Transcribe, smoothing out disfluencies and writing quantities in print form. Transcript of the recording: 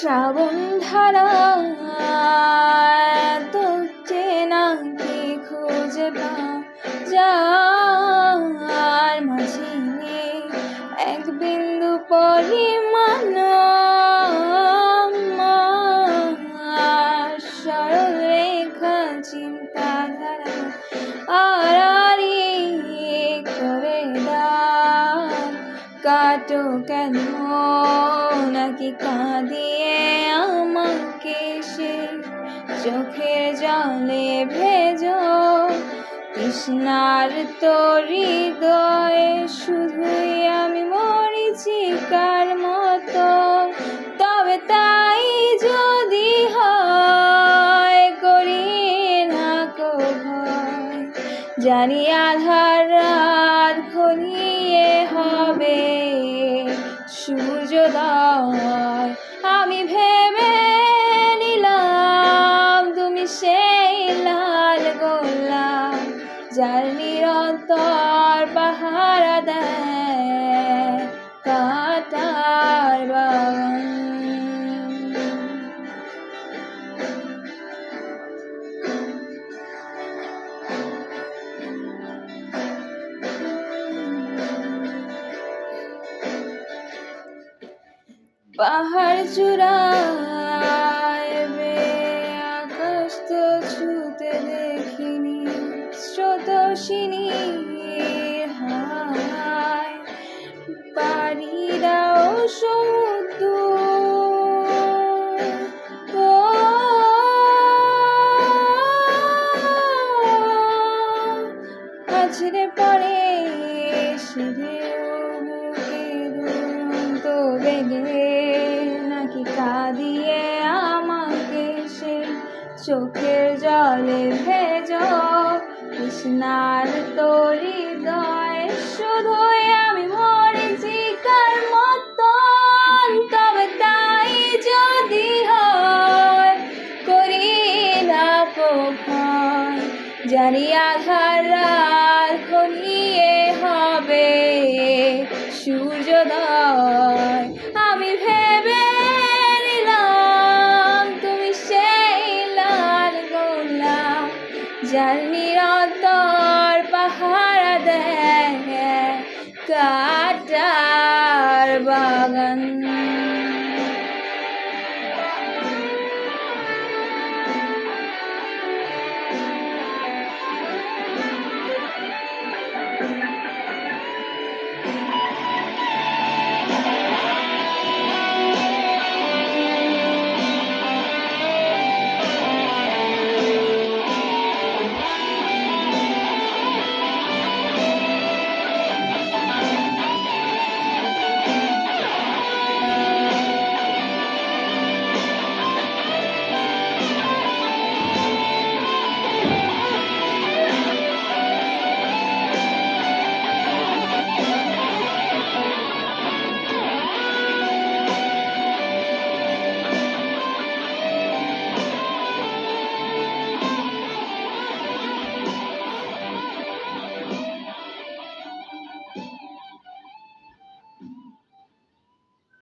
শ্রাবণ ধারা তো চেনা কি খুঁজে পাও যার মাঝে নেই এক বিন্দু পরিমাণ সরল রেখা চিন্তাধারা আড়াআড়ি করে দাও কাটো কেন নাকি কাঁদিয়ে আমাকে সে চোখের জলে ভেজো তৃষ্ণার তোর হৃদয়ে শুধুই আমি মরীচিকার মতো তবে তাই যদি হয় করি না কো ভয় জানি আধার রাত ঘনিয়ে হবে সূর্যোদয় আমি ভেবে নিলাম তুমি সেই লাল গোলাপ যার নিরন্তর পাহারা দেয় কাঁটার বাগান। পাহাড় চূড়ায় আকাশ তো ছুতে দেখিনি স্রোতস্বিনী হায় পাড়ি দাও সমুদ্র আছড়ে পড়ে সিঁড়ে বুকে দুরন্ত বেগে নাকি কাঁদিয়ে আমাকে সে চোখের জলে ভেজো তৃষ্ণার তোর হৃদয়ে শুধুই আমি মরীচিকার মতন তবে তাই যদি হয় করি না কো ভয় জানি আধার রাত ঘনিয়ে হবে সূর্যোদয়।